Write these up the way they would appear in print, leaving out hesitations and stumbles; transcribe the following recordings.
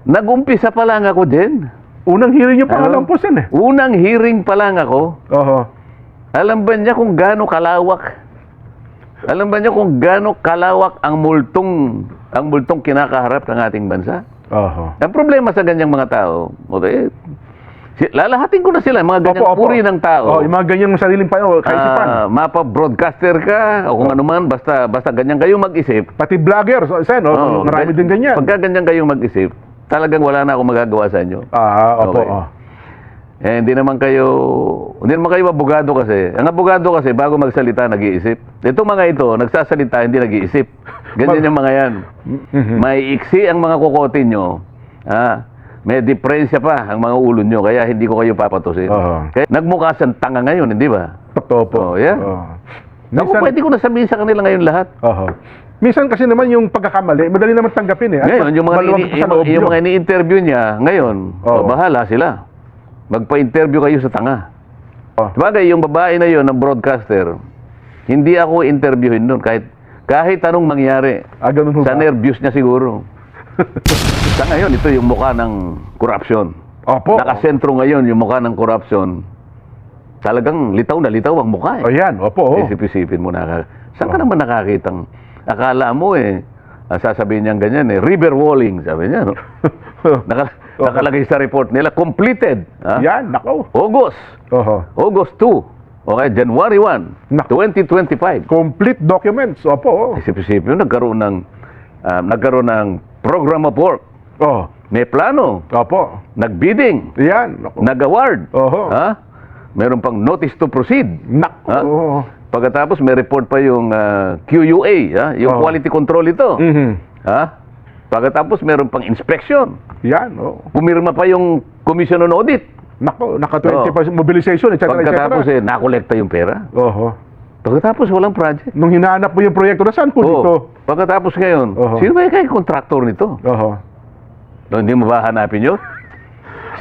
Nag-umpisa pa lang ako din. Unang hearing niyo pa Ano? lang po, Sen, eh. Unang hearing pa lang ako. Oho. Alam ba niya kung gaano kalawak? Alam ba niya kung gaano kalawak ang multong kinakaharap ng ating bansa? Oho. Ang problema sa ganyang mga tao, okay, lalahatin ko na sila, mga ganyang Opo, opo. uri ng tao. Oh, yung mga ganyang sariling kaisipan. Mapa-broadcaster ka, o kung ano man, basta ganyan kayong mag-isip. Pati vlogger, Sen, Oo, marami din ganyan. Pagka ganyan kayong mag-isip, talagang wala na akong magagawa sa inyo. Opo. Okay. Hindi naman kayo abogado kasi. Ang abogado kasi, bago magsalita, nag-iisip. Itong mga ito, nagsasalita, hindi nag-iisip. Ganyan yung mga yan. May iksi ang mga kukotin nyo. May diferensya pa ang mga ulo nyo, kaya hindi ko kayo papatusin. Kaya nagmukha siyang tanga ngayon, hindi ba? Totoo po. Yeah. Naku, pwede ko na sabihin sa kanila ngayon lahat. Minsan kasi naman yung pagkakamali, madali naman tanggapin, eh. Ngayon, yung mga ini-interview niya, ngayon, bahala sila. Magpa-interview kayo sa tanga. Sabagay, yung babae na yon ng broadcaster, hindi ako interviewin nun kahit anong mangyari. Ganun Sa nervyos niya siguro. Sa ngayon, ito yung mukha ng corruption. Opo. Nakasentro ngayon yung mukha ng corruption. Talagang litaw na litaw ang mukha, eh. Yan, opo. Isip-isipin mo na. Saan ka naman nakakitang, akala mo, sasabihin niyang ganyan, river walling, sabi niya, no? Nakalagay sa report nila, completed. Yan, nako. August 2. Okay, January 1, 2025. Complete documents, opo. Isip-isipin, nagkaroon ng program of work. May plano. Opo. Nag-bidding. Yan, nako. Nag-award. Meron pang notice to proceed. Nako. Pagkatapos may report pa yung QUA, yung quality control ito. Pagkatapos meron pang inspection. Yan, Pumirma pa yung Commission on Audit. Nako, naka 20% mobilization, etc. Pagkatapos nakolekta yung pera. Pagkatapos walang project. Nung hinahanap mo yung proyekto, saan po dito? Pagkatapos ngayon, sino ba yung kontraktor nito? Hindi mo ba hanapin yun?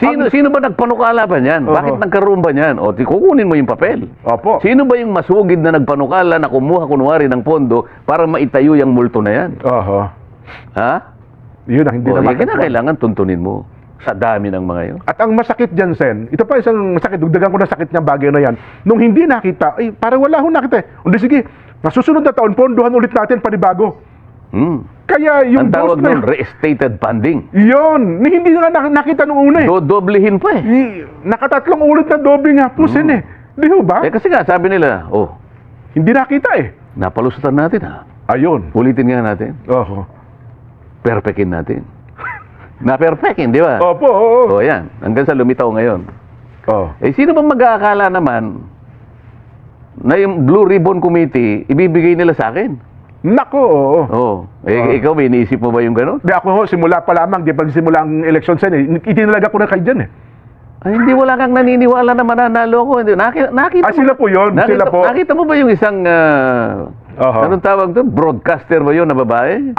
Sino ba nagpanukala ba niyan? Bakit nagkaroon ba niyan? Kukunin mo yung papel. Sino ba yung masugid na nagpanukala na kumuha kunwari ng pondo para maitayo yung multo na yan? Yun ang hindi naman. Kailangan tuntunin mo sa dami ng mga yun. At ang masakit dyan, Sen, ito pa isang masakit, dugdagan ko na sakit niyang bagay na yan. Nung hindi nakita, parang wala akong nakita. Hindi, sige, nasusunod na taon, pondohan ulit natin panibago. Kaya yung ang tawag na nun, restated funding. Yun, hindi nga nakita nung una, eh. Doblehin pa, eh. Nakatatlong ulit na doble nga po, Sen, eh. Di ho ba? Kasi nga, sabi nila, hindi nakita, eh. Napalusutan natin, Ayun. Ulitin nga natin. Perfectin natin. Na-perfectin, di ba? Opo. Yan. Hanggang sa lumitaw ngayon. Sino bang mag-aakala naman na yung Blue Ribbon Committee, ibibigay nila sa akin? Nako, Ikaw, may iniisip mo ba yung gano'n? Di ako, simula pa lamang, di pag-simula ang election, Sen, itinalaga ko na kayo dyan, eh. Hindi, wala kang naniniwala na mananalo ko. Nakita sila po yun. Sila po. Nakita mo ba yung isang, anong tawag doon? Broadcaster ba yun na babae?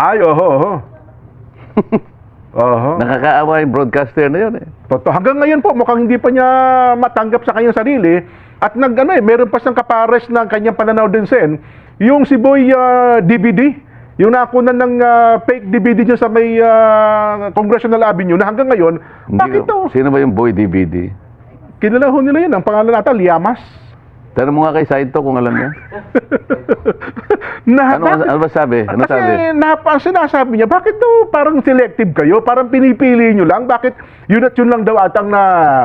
Nakakaawa yung broadcaster na yun, eh. Totoo. Hanggang ngayon po, mukhang hindi pa niya matanggap sa kanyang sarili. At meron pa siyang kapares ng kanyang pananaw din, Sen. Yung si Boy DVD, yung nakunan ng fake DVD niya sa may Congressional Avenue na hanggang ngayon, bakit to? Sino ba yung Boy DVD? Kilala ho nila yun. Ang pangalan nata, Liamas. Tanong mo nga kay Saito kung alam niya. Ano ba sabi? Ano kasi sabi? Ang sinasabi niya, bakit daw parang selective kayo? Parang pinipili nyo lang? Bakit yun at yun lang daw atang na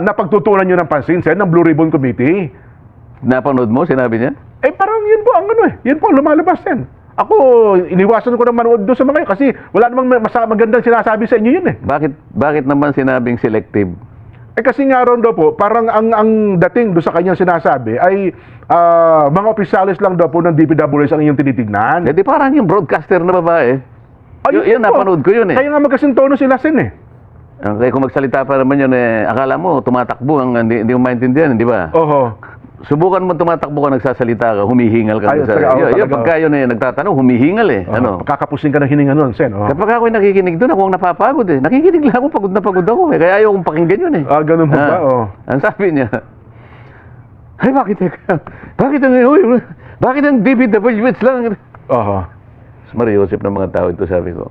napagtutunan nyo ng pansin, Sen, ng Blue Ribbon Committee? Napanood mo? Sinabi niya? Parang yun po ang yun po, lumalabas, Sen. Ako, iniwasan ko na manood doon sa mga kasi wala namang magandang sinasabi sa inyo yun, eh. Bakit naman sinabing selective? Kasi nga ron daw po, parang ang dating doon sa kanyang sinasabi ay mga opisyalis lang daw po ng DPWH ang inyong tinitignan. Di parang yung broadcaster na babae. Yun, napanood ko yun, eh. Kaya nga magkasing tono sila, Sen, eh. Kaya kung magsalita pa naman yun, akala mo tumatakbo, hindi mo maintindihan, di ba? Subukan mo tumatakbo ka, nagsasalita ka, humihingal ka. Pagka yun, nagtatanong, humihingal, eh. Kakapusing ka ng hininga nun, Sen. Kapag ako'y nakikinig doon, ako ang napapagod, eh. Nakikinig lang ako, pagod ako, eh. Kaya ayaw kong pakinggan yun, eh. Ganun mo ba? Ang sabi niya, ay, bakit ang DPWH lang? Mariusip ng mga tao ito, sabi ko.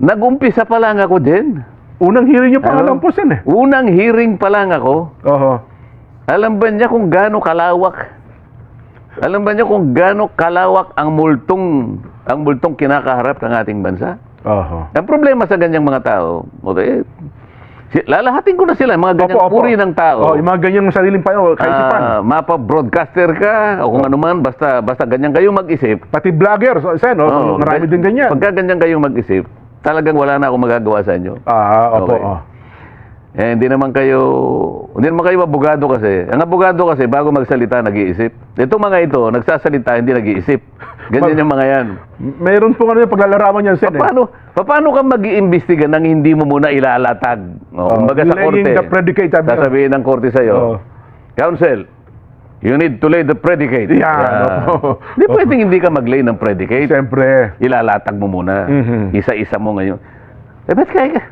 Nag-umpisa pa lang ako din. Unang hearing niyo pa Ano? alam po, Sen, eh. Unang hearing pa lang ako. Oho. Alam ba niya kung gaano kalawak? Alam ba niya kung gaano kalawak ang multong kinakaharap ng ating bansa? Oho. Ang problema sa ganyang mga tao, okay, lalahatin ko na sila, mga ganyang Opo, opo. uri ng tao. Oh, yung mga ganyang sariling kaisipan. Mapa-broadcaster ka, o kung ano man, basta ganyan kayo mag-isip. Pati vlogger, Sen, Oo, marami din ganyan. Pagka ganyan kayong mag-isip, talagang wala na akong magagawa sa inyo. Opo. Okay. Hindi naman kayo abogado kasi. Ang abogado kasi, bago magsalita, nag-iisip. Itong mga ito, nagsasalita, hindi nag-iisip. Ganyan yung mga yan. Meron po yung paglalarawan niyan, Sen, eh. Paano ka mag-iimbestiga nang hindi mo muna ilalatag? Kumbaga sa laying korte, the predicate, sabi niya. sasabihin ng korte sa'yo, Oo. Counsel, you need to lay the predicate. Yan. Hindi pwedeng hindi ka mag-lay ng predicate. Siyempre. Ilalatag mo muna. Mhm. Isa-isa mo ngayon. Ba't kaya ka?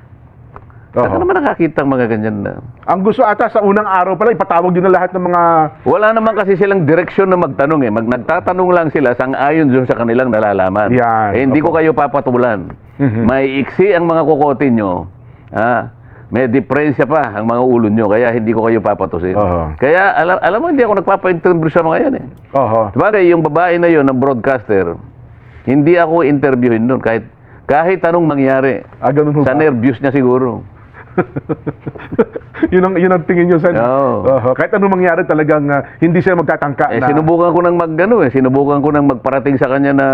Saan naman nakakita ang mga ganyan na? Ang gusto ata sa unang araw pala, ipatawag yun na lahat ng mga... Wala naman kasi silang direksyon na magtanong eh. Nagtatanong lang sila sang-ayon dun sa kanilang nalalaman. Yan. Hindi ko Opo. kayo papatulan. Mhm. May iksi ang mga kukotin nyo. May diferensya pa ang mga ulo nyo. Kaya hindi ko kayo papatusin. Oo. Kaya alam mo, hindi ako nagpapa-interview sa mga yan eh. Oho. Sabagay, yung babae na yun, ng broadcaster, hindi ako interviewin nun. Kahit anong mangyari. Ganun ho Sa ba? nervyos niya siguro. yun ang tingin nyo, Sen. Oo. Oho. Kahit anong mangyari talagang hindi siya magtatangka na... Sinubukan ko nang sinubukan ko nang magparating sa kanya na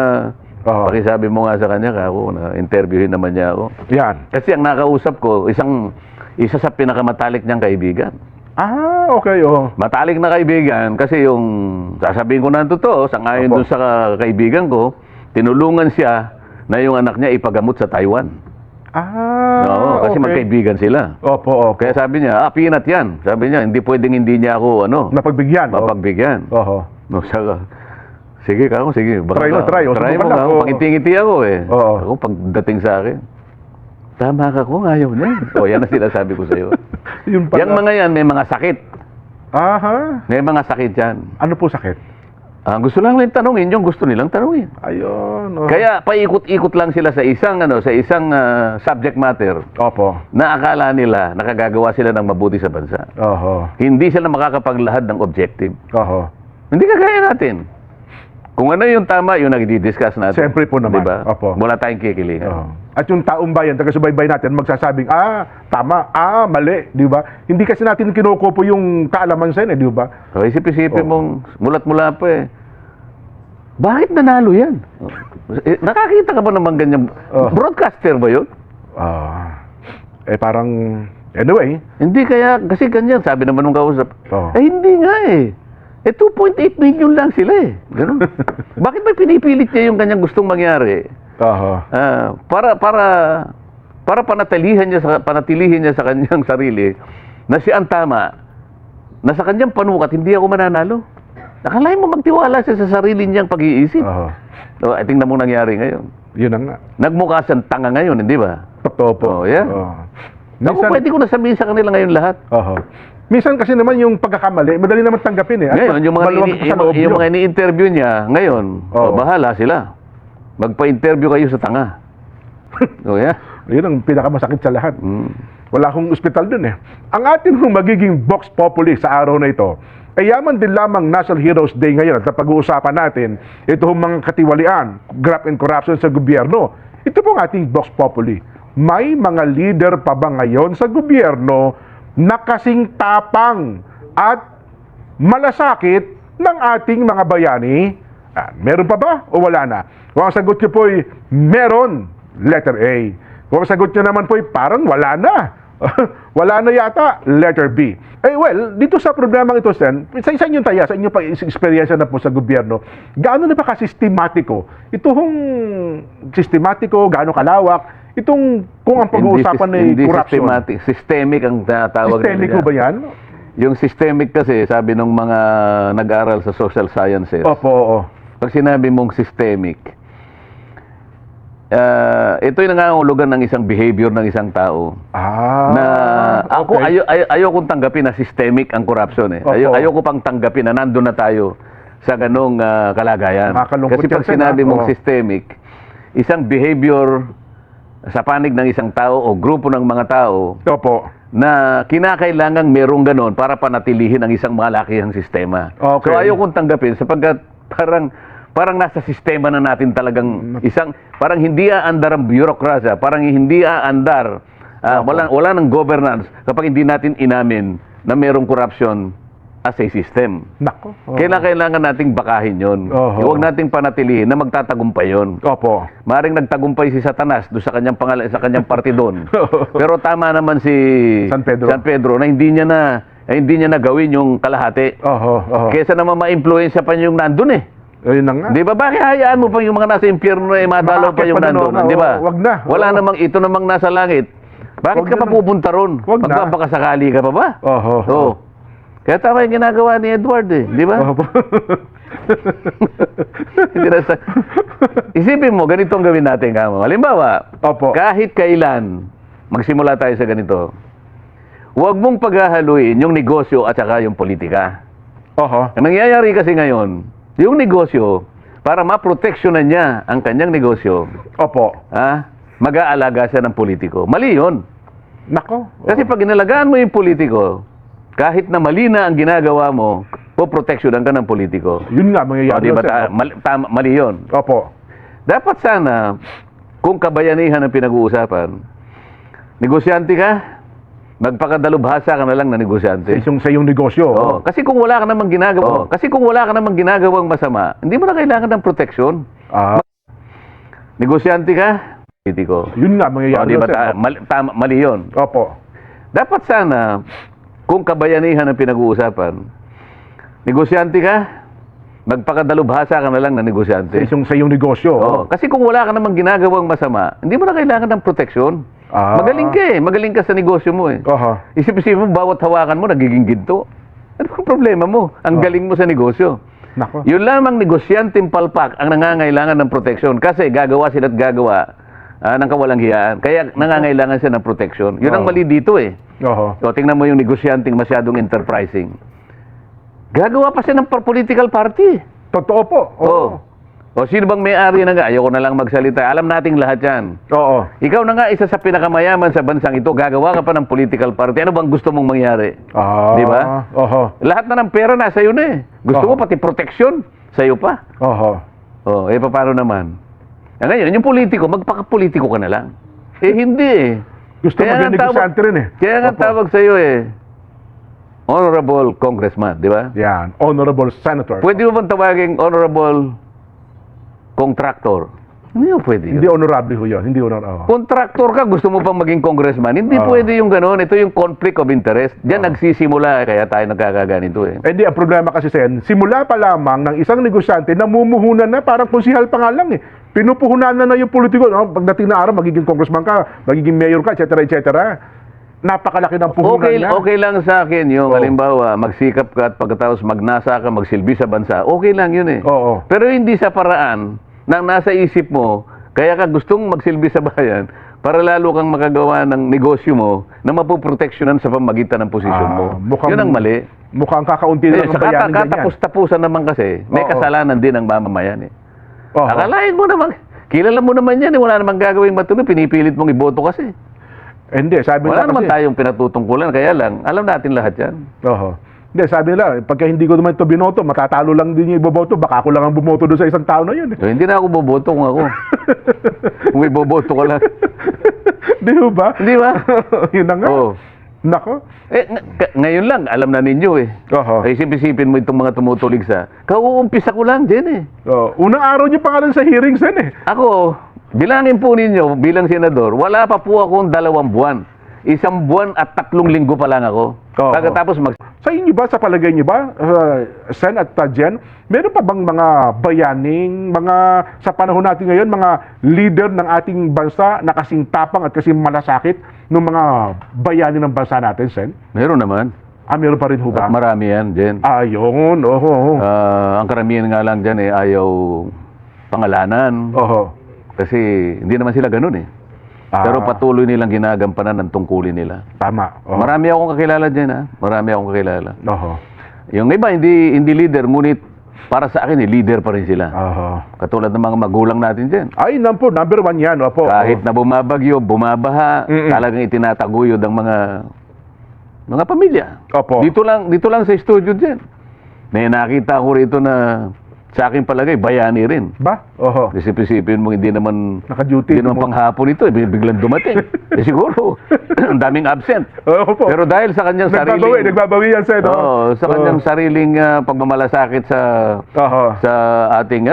Oo. pakisabi mo nga sa kanya ako na interviewin naman niya ako. Yan. Kasi ang nakausap ko, isa sa pinakamatalik niyang kaibigan. Okay, oh. Matalik na kaibigan kasi yung sasabihin ko na ang totoo, sangayon Opo. dun sa kaibigan ko, tinulungan siya na yung anak niya ipagamot sa Taiwan. Oo, kasi okay. magkaibigan sila. Opo. Kaya sabi niya, peanut yan. Sabi niya, hindi pwedeng hindi niya ako, Napagbigyan. mapagbigyan. Oho. No, saka, sige. Try mo. Try Subukan mo lang. ka. Oo. Pangiti-ngiti ako eh. Oo. Ako, pagdating sa akin, tama ka kung ayaw na. Yan ang sinasabi ko sa'yo. Yun pala. Yang mga yan, may mga sakit. Aha. May mga sakit yan. Ano po sakit? Gusto lang nilang tanungin yung gusto nilang tanungin. Ayun. Oh. Kaya paikot-ikot lang sila sa isang subject matter Opo. na akala nila nakagagawa sila ng mabuti sa bansa. Oho. Hindi sila makakapaglahad ng objective. Oho. Hindi kagaya natin. Kung ano yung tama, yung nagdi-discuss natin. Siyempre po naman. Diba? Opo. Wala tayong kikilingan. Oho. At yung taong bayan, taga-subaybay natin, magsasabing, tama, mali, di ba? Hindi kasi natin kinukupo yung kaalaman sa di ba? So, isip-isipin Oo. mong mulat-mula pa eh. Bakit nanalo yan? Nakakita ka ba naman ganyan? Oo. Broadcaster ba yun? Parang, anyway. Hindi kaya, kasi ganyan, sabi naman nung kausap. Oo. Hindi nga eh. 2.8 million lang sila eh. Ganun. Bakit may pinipilit niya yung kanyang gustong mangyari? Oho. Para panatilihin niya sa kanyang sarili na siya ang tama, na sa kanyang panukat, hindi ako mananalo. Nakalain mo magtiwala siya sa sarili niyang pag-iisip. Oho. So, tingnan mo nangyari ngayon. Yun na nga. Nagmukha siyang tanga ngayon, hindi ba? Totoo po. Oh, yeah. Naku, pwede ko na sabihin sa kanila ngayon lahat. Oho. Minsan kasi naman yung pagkakamali, madali naman tanggapin eh. At Ngayon, yung maluwag sa loob yung nyo. mga ini-interview niya, ngayon, Oo. bahala sila. Magpa-interview kayo sa tanga. O, yeah. Yun ang pinakamasakit sa lahat. Mm. Wala akong ospital dun eh. Ang atin hong magiging Vox Populi sa araw na ito, ay yaman din lamang National Heroes Day ngayon at pag-uusapan natin ito hong mga katiwalian, graft and corruption sa gobyerno. Ito pong ating Vox Populi. May mga leader pa ba ngayon sa gobyerno na kasing tapang at malasakit ng ating mga bayani? Meron pa ba o wala na? Kung ang sagot nyo po ay meron, letter A. Kung ang sagot nyo naman po ay parang wala na. Wala na yata, letter B. Well, dito sa programang ito, Sen, sa inyong taya, sa inyong experience na po sa gobyerno, gaano na ba ka-sistematiko? Ito hong sistematiko, gaano kalawak, itong kung ang pag-uusapan ay corruption. Hindi systemic ang tawag Systemic nila. ba yan? Yung systemic kasi, sabi ng mga nag-aral sa social sciences, Opo, oo. pag sinabi mong systemic, ito yung nangangahulugan ng isang behavior ng isang tao. Na ako okay. ayokong tanggapin na systemic ang corruption eh. Opo. Ayoko pang tanggapin na nandun na tayo sa ganong kalagayan. Nakakalungkot Kasi pag yan, Sen, sinabi mong Oo. systemic, isang behavior sa panig ng isang tao o grupo ng mga tao Opo. na kinakailangang merong ganon para panatilihin ang isang malakihang sistema. Okay. So ayaw kong tanggapin sapagkat parang nasa sistema na natin talagang parang hindi aandar ang bureaucracy, parang hindi aandar, wala ng governance kapag hindi natin inamin na merong corruption as a system. Nako. Kailangan nating bakahin yon. Oho. Huwag nating panatilihin na magtatagumpay yon. Opo. Maring nagtagumpay si Satanas doon sa kanyang pangalan, sa kanyang partidon. Pero tama naman si San Pedro. na hindi niya na gawin yung kalahati. Oho. Kesa naman ma-influensya pa yung nandun eh. Ayun na nga. Di ba? Bakit hayaan mo pa yung mga nasa impyerno eh, madalaw pa Maakit yung pa na nandun? noon, Di ba? wag na. Wala namang ito namang nasa langit. Bakit Wag ka na pa na. pupunta ron? Wag na. Magpapakasakali ka pa ba? Oho. Oo. Kaya tama yung ginagawa ni Edward eh. Di ba? Opo. Hindi na sa... Isipin mo, ganito ang gawin natin, kamo. Halimbawa, Opo. kahit kailan, magsimula tayo sa ganito. Huwag mong paghahaluin yung negosyo at saka yung politika. Oho. Ang nangyayari kasi ngayon, yung negosyo, para maproteksyonan niya ang kanyang negosyo, Opo. mag-aalaga siya ng politiko. Mali yun. Nako. Kasi pag inalagaan mo yung politiko, kahit na mali na ang ginagawa mo, poproteksyonan ka ng politiko. Yun nga mangyayari. Di ba? sir. Mali yun. Opo. Dapat sana, kung kabayanihan ang pinag-uusapan, negosyante ka, magpakadalubhasa ka na lang na negosyante. Sa iyong negosyo. Oo. Kasi kung wala ka namang ginagawang masama, hindi mo na kailangan ng proteksyon. Ah, Negosyante ka, politiko. yun nga mangyayari. Di ba? sir. Mali yun. Opo. Dapat sana, kung kabayanihan ang pinag-uusapan, negosyante ka, magpakadalubhasa ka na lang na negosyante. Sa iyong negosyo. Oo. Kasi kung wala ka namang ginagawang masama, hindi mo na kailangan ng proteksyon. Ah. Magaling ka eh. Magaling ka sa negosyo mo eh. Oho. Isip-isip mo, bawat hawakan mo, nagiging ginto. Ano ang problema mo? Ang galing mo sa negosyo. Nako. Yun lamang negosyanteng palpak ang nangangailangan ng proteksyon kasi gagawa sila at gagawa ng kawalang hiyaan. Kaya nangangailangan siya ng proteksyon. Yun ang mali dito eh. Oho. O, tingnan mo yung negosyanteng masyadong enterprising. Gagawa pa siya ng political party. Totoo po. Oo. O, sino bang may-ari na nga? Ayoko na lang magsalita. Alam nating lahat yan. Oo. Ikaw na nga, isa sa pinakamayaman sa bansang ito, gagawa ka pa ng political party. Ano bang gusto mong mangyari? Ah. Di ba? Oho. Lahat na ng pera nasa iyo na eh. Gusto mo Oo. pati proteksyon sa iyo pa. Oho. O, paano naman? Ngayon, yung politiko, magpaka-politiko ka na lang. Hindi eh. Gusto Kaya maging nga negosyante rin eh. Kaya nga Opo. tawag sa iyo eh, Honorable Congressman, di ba? Yan. Honorable Senator. Pwede mo bang tawaging Honorable Contractor? Hindi mo pwede yun. Hindi honorable ho yun. Hindi honorable. Contractor ka, gusto mo pang maging congressman. Hindi Oo. pwede yung gano'n. Ito yung conflict of interest. Diyan nagsisimula, kaya tayo nagkakaganito eh. Hindi, ang problema kasi, Sen, simula pa lamang ng isang negosyante, namumuhunan na, parang konsihal pa nga lang eh. Pinupuhunan na yung politiko. No? Pagdating na araw, magiging congressman ka, magiging mayor ka, etc. etc. Napakalaki ng puhunan niya. Okay lang sa akin yung, Oo. halimbawa, magsikap ka at pagkatapos magnasa ka, magsilbi sa bansa. Okay lang yun eh. Oo. Pero hindi sa paraan na nasa isip mo, kaya ka gustong magsilbi sa bayan para lalo kang makagawa ng negosyo mo na mapoproteksyonan sa pamagitan ng posisyon mo. mukhang- Yun ang mali. Mukhang kakaunti Eh, lang ang sa bayanin ganyan. katapos-tapusan naman kasi, may Oo. kasalanan din ang mamamayan eh. Oo. Akalain mo naman, kilala mo naman yan eh, wala namang gagawing matuloy, pinipilit mong iboto kasi. Hindi, sabi Wala nila naman kasi. tayong pinatutungkulan, kaya lang, alam natin lahat yan. Oo. Hindi, sabi nila, pagka hindi ko naman ito binoto, matatalo lang din yung iboboto, baka ako lang ang bumoto doon sa isang tao na yun. So, hindi na ako boboto kung ako. Kung iboboto ka lang. Di ba? Hindi ba? Yun na nga. Oo. Nako. Ngayon lang, alam na ninyo eh. Oho. Ay, isip-isipin mo itong mga tumutulig sa, kauumpisa ko lang din eh. Unang araw niyo pangalan sa hearings yan eh. Ako, bilangin po ninyo, bilang senador, wala pa po akong 2 buwan. 1 buwan at 3 linggo pa lang ako. Oo. Pagkatapos Sa inyo ba, sa palagay niyo ba, Sen at Jen, meron pa bang mga bayaning, sa panahon natin ngayon, mga leader ng ating bansa na kasing tapang at kasing malasakit ng mga bayani ng bansa natin, Sen? meron naman. Meron pa rin ho ba? At marami yan, Jen. Ayun, oho. Ang karamihan nga lang dyan eh, ayaw pangalanan. Oho. Kasi hindi naman sila ganun eh. Pero patuloy nilang ginagampanan ng tungkulin nila. Tama. Oho. Marami akong kakilala dyan ha. Marami akong kakilala. Oho. Yung iba hindi leader, ngunit para sa akin, leader pa rin sila. Oho. Katulad ng mga magulang natin dyan. Ay, po, number one yan. Opo. Kahit na bumabagyo, bumabaha, talagang itinataguyod ang mga pamilya. Opo. Dito lang sa studio dyan. May nakita ko rito na sa akin palagay, bayani rin. Ba? Oho. Isipin mo, hindi naman Naka-duty. Hindi naman panghapon ito, biglang dumating. Siguro, ang daming absent. Opo. Pero dahil sa kanyang sariling... Nagbabawi yan, Sen. sa kanyang sariling pagmamalasakit Oho. sa ating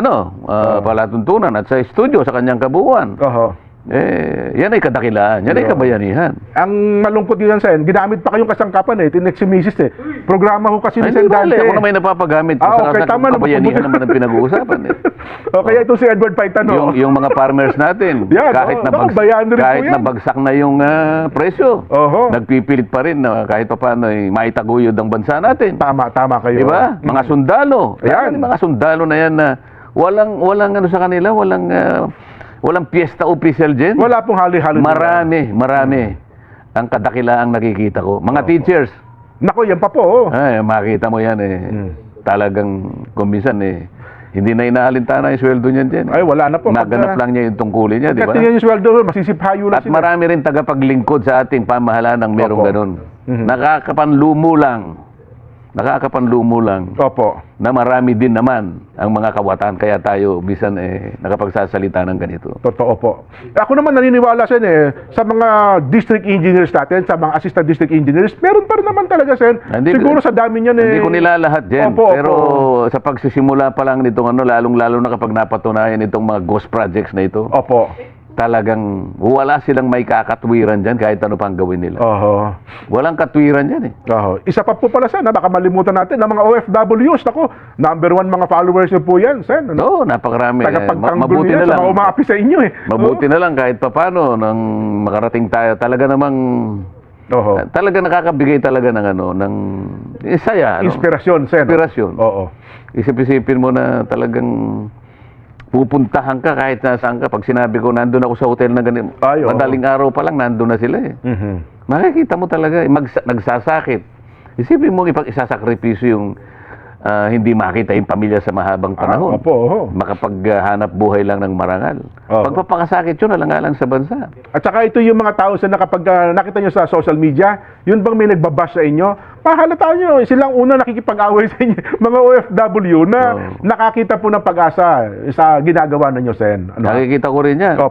palatuntunan at sa studio, sa kanyang kabuuan. Oho. Yan ay kadakilaan, yan ay kabayanihan. Ang malungkot yun, Sen, ginamit pa kayong kasangkapan tinext si Mrs. Programa ko kasi ni Ay, Sen hindi Dante. bale, ako na may napapagamit. Okay, tama na. Kabayanihan naman ang pinag-uusapan. O kaya ito si Edward Paitano. Yung mga farmers natin, Yan, kahit bayani rin po kahit yan. nabagsak na yung presyo, Oho. nagpipilit pa rin na kahit pa paano maitaguyod ang bansa natin. Tama kayo. Di ba? Mga sundalo. Ayan. Yan. Mga sundalo na yan na walang ano sa kanila, walang piyesta official dyan. Wala pong hali-hali. Marami. Ang kadakilaang nakikita ko. Mga teachers. Nako, yan pa po. Ay, makita mo yan talagang kuminsan hindi na inaalintana yung sweldo niyan dyan. Ay, wala na po. Naganap lang niya yung tungkulin niya, di ba? Tingnan yung sweldo, masisiphayo lang At marami rin tagapaglingkod sa ating pamahalaan ng merong Opo. ganun. Nakakapanlumo lang Opo. na marami din naman ang mga kawatan, kaya tayo bisan nakapagsasalita ng ganito. Totoo po. Ako naman naniniwala, Sen, sa mga district engineers natin, sa mga assistant district engineers, meron pa rin naman talaga, Sen. Hindi- Siguro sa dami niyan Hindi ko nilalahat dyan, Opo, pero sa pagsisimula pa lang nitong lalong-lalo na kapag napatunayan itong mga ghost projects na ito, Opo. talagang wala silang may kakatwiran dyan kahit ano pang gawin nila. Oho. Walang katwiran dyan Oho. Isa pa po pala, Sen, baka malimutan natin ng mga OFWs. Nako, number one mga followers niyo po yan, Sen. Oo, napakarami. Tagapagtanggol Mabuti yan na sa lang. mga umaapi sa inyo Mabuti na lang kahit papano nang makarating tayo. Talaga namang Oho. talaga nakakabigay talaga ng saya. Inspirasyon, Sen. Inspirasyon. Oo. Isip-isipin mo na talagang pupuntahan ka kahit nasaan ka. Pag sinabi ko, nandun ako sa hotel na ganito, Ay, oo. madaling araw pa lang, nandun na sila Makikita mo talaga, nagsasakit. Isipin mo isasakripisyo yung hindi makita yung pamilya sa mahabang panahon. Opo, oho. Makapaghanap buhay lang ng marangal. Oo. Pagpapakasakit yun, alang-alang sa bansa. At saka ito yung mga tao na kapag nakita nyo sa social media, yun bang may nagbabash sa inyo? Mahalata nyo, silang una nakikipag-away sa inyo, mga OFW na nakakita po ng pag-asa sa ginagawa ninyo, Sen. Ano? Nakikita ko rin yan.